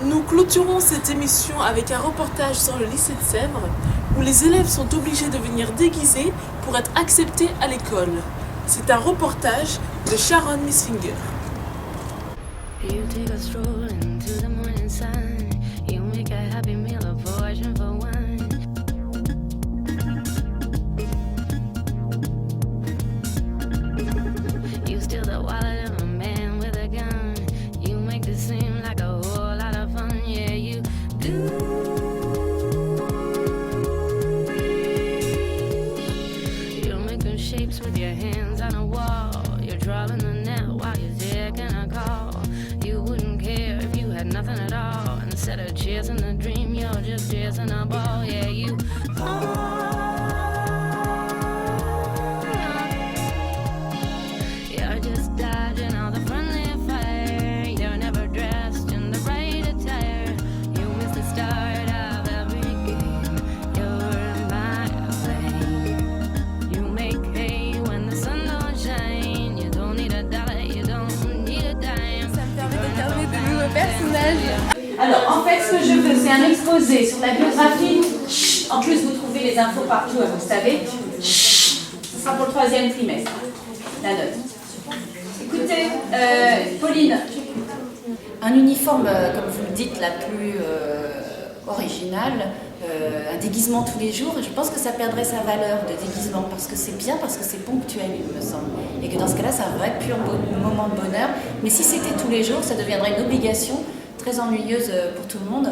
Nous clôturons cette émission avec un reportage sur le lycée de Sèvres où les élèves sont obligés de venir déguisés pour être acceptés à l'école. C'est un reportage de Sharon Missfinger. Shapes with your hands on a wall. You're drawing the net while you're taking a call. You wouldn't care if you had nothing at all. Instead of chasing a dream, you're just chasing a ball. Yeah, you. You're just dodging all the friendly fire. You're never dressed in the right attire. You miss the start of every game. You're in my way. You make hay when the sun don't shine. You don't need a dollar, you don't need a dime. Ça me permet d'incarner de nouveaux personnages. Alors, en fait, ce que je veux, c'est un exposé sur la biographie. Chut, en plus, vous trouvez les infos partout, vous le savez. Chut, ce sera pour le 3e trimestre, la note. Écoutez, Pauline, un uniforme, comme vous le dites, la plus originale, un déguisement tous les jours, je pense que ça perdrait sa valeur de déguisement, parce que c'est bien, parce que c'est ponctuel, il me semble. Et que dans ce cas-là, c'est un vrai pur moment de bonheur. Mais si c'était tous les jours, ça deviendrait une obligation très ennuyeuse pour tout le monde,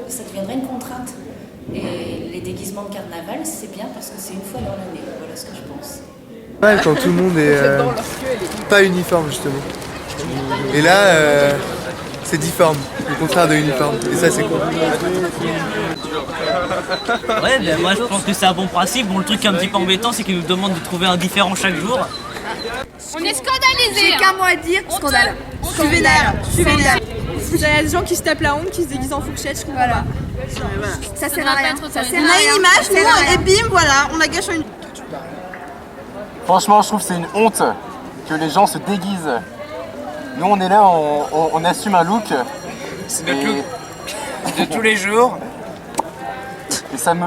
ça deviendrait une contrainte. Et les déguisements de carnaval, c'est bien parce que c'est une fois dans l'année, voilà ce que je pense. Ouais, quand tout le monde est pas uniforme justement. Et là, c'est difforme, le contraire de uniforme. Et ça, c'est cool. Ouais, ben moi je pense que c'est un bon principe. Bon, le truc qui est un petit peu embêtant, c'est qu'ils nous demandent de trouver un différent chaque jour. On est scandalisés. J'ai qu'un mot à dire, scandale. Je suis vénère. Il y a des gens qui se tapent la honte, qui se déguisent en fourchette, je comprends pas. Ça sert à rien. Ça sert à rien. On a une image, nous, et bim, voilà, on a gâché une. Franchement, je trouve que c'est une honte que les gens se déguisent. Nous, on est là, on assume un look. C'est notre look de tous les jours. Et ça me...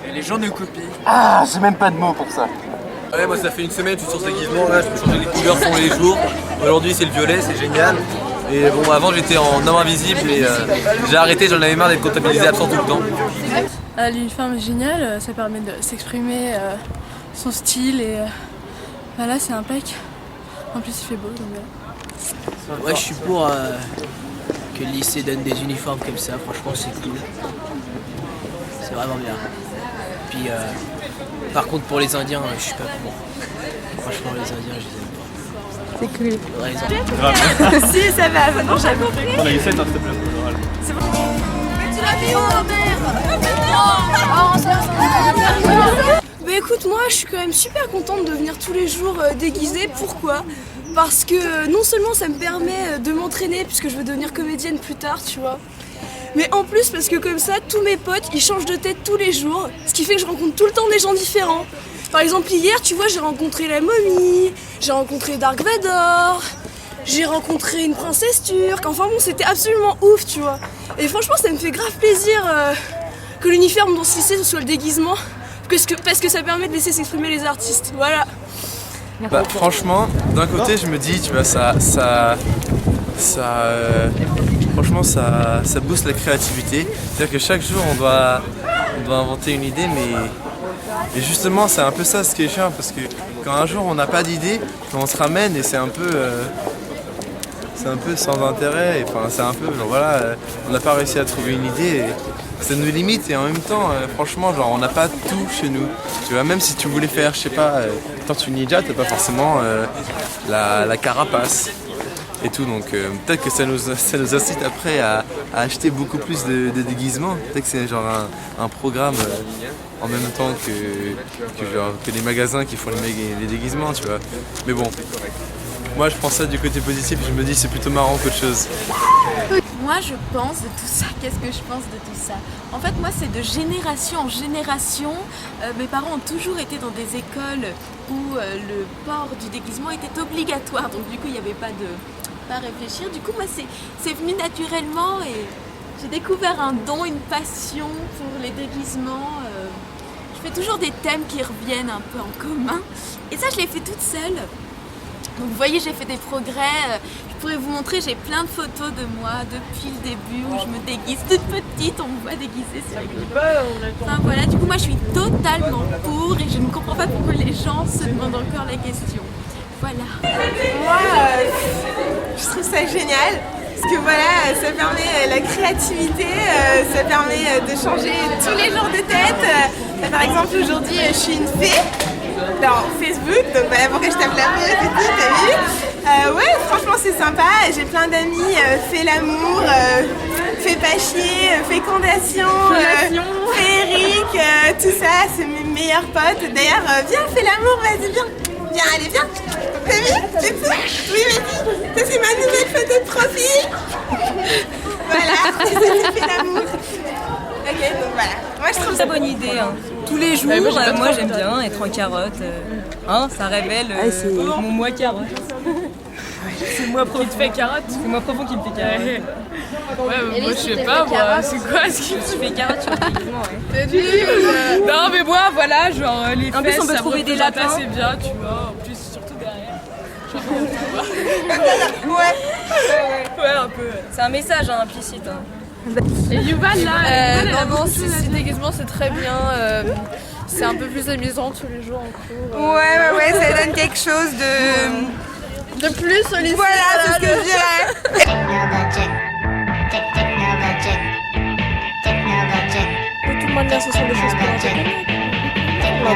Et les gens nous copient. Ah, j'ai même pas de mots pour ça. Ouais, moi ça fait une semaine que je suis sur ce déguisement, là je peux changer les couleurs tous les jours. Aujourd'hui c'est le violet, c'est génial. Et bon, avant j'étais en homme invisible et j'ai arrêté, j'en avais marre d'être comptabilisé absent tout le temps. L'uniforme est génial, ça permet de s'exprimer son style et là c'est impec. En plus il fait beau donc voilà. Ouais, je suis pour que le lycée donne des uniformes comme ça, franchement c'est cool. C'est vraiment bien. Puis par contre pour les Indiens, je suis pas pour. Franchement les Indiens je les aime pas. C'est cool. Ouais, Si, ça va, non, j'ai compris. On a eu 7 hein, s'il te plaît. C'est bon. Tu l'as mis où, Bah écoute, moi je suis quand même super contente de venir tous les jours déguisée. Pourquoi ? Parce que non seulement ça me permet de m'entraîner puisque je veux devenir comédienne plus tard, tu vois. Mais en plus parce que comme ça, tous mes potes, ils changent de tête tous les jours. Ce qui fait que je rencontre tout le temps des gens différents. Par exemple hier, tu vois, j'ai rencontré la momie, j'ai rencontré Dark Vador, j'ai rencontré une princesse turque. Enfin bon, c'était absolument ouf, tu vois. Et franchement, ça me fait grave plaisir que l'uniforme dans ce lycée ce soit le déguisement. Parce que ça permet de laisser s'exprimer les artistes, voilà. Bah, franchement, d'un côté, je me dis, tu vois, franchement, ça booste la créativité. C'est-à-dire que chaque jour, on doit inventer une idée, mais justement, c'est un peu ça ce qui est chiant, parce que quand un jour on n'a pas d'idée, quand on se ramène et c'est un peu sans intérêt. Et, enfin, c'est un peu, genre, voilà, on n'a pas réussi à trouver une idée. Et ça nous limite et en même temps, franchement, genre, on n'a pas tout chez nous. Tu vois, même si tu voulais faire, je sais pas, Tortue Ninja, t'as pas forcément la carapace et tout. Donc peut-être que ça nous incite après à acheter beaucoup plus de déguisements. Peut-être que c'est genre un programme en même temps que les magasins qui font les déguisements, tu vois. Mais bon, moi je prends ça du côté positif et je me dis c'est plutôt marrant qu'autre chose. Moi je pense de tout ça, qu'est-ce que je pense de tout ça? En fait moi c'est de génération en génération, mes parents ont toujours été dans des écoles où le port du déguisement était obligatoire, donc du coup il n'y avait pas pas réfléchir. Du coup, moi, c'est venu naturellement et j'ai découvert un don, une passion pour les déguisements. Je fais toujours des thèmes qui reviennent un peu en commun. Et ça, je l'ai fait toute seule. Donc vous voyez, j'ai fait des progrès. Je pourrais vous montrer, j'ai plein de photos de moi depuis le début où je me déguise toute petite, on me voit déguisée sur les clips. Enfin voilà, du coup moi je suis totalement pour et je ne comprends pas pourquoi les gens se demandent encore la question. Voilà. Moi, je trouve ça génial. Parce que voilà, ça permet la créativité, ça permet de changer tous les genres de tête. Par exemple, aujourd'hui, je suis une fée dans Facebook, donc voilà pourquoi je tape la fée et tout, t'as vu. Ouais, franchement, c'est sympa. J'ai plein d'amis, fée l'amour, fée pas chier, fécondation, fée Eric, tout ça, c'est mes meilleurs potes. D'ailleurs, viens, fais l'amour, vas-y, viens. Viens, allez, viens. T'as vu? C'est ça? Oui, vas-y. Ça, c'est ma nouvelle photo de profil. Voilà, c'est ça, tu fais l'amour. Ok, donc voilà. Moi, je trouve ça bonne idée. Hein. Tous les jours, moi j'aime bien être en carotte. Hein, ça révèle mon moi carotte. C'est moi profond qui te fait carotte. C'est moi profond qui me fait carotte. Ouais, moi je sais pas, moi, c'est quoi ce qui Tu fais carotte sur le déguisement, ouais. Non, mais moi, voilà, genre les fesses, en plus, on peut trouver des lapins. C'est bien, tu vois. En plus, surtout derrière. Ouais, un peu. C'est un message implicite. Hein. Et Yuval là, non, ces déguisements c'est très bien. C'est un peu plus amusant tous les jours en cours. Ouais, ça donne quelque chose de plus au lycée. Voilà, c'est ce que je dirais. De toute manière, ce sont des choses pour la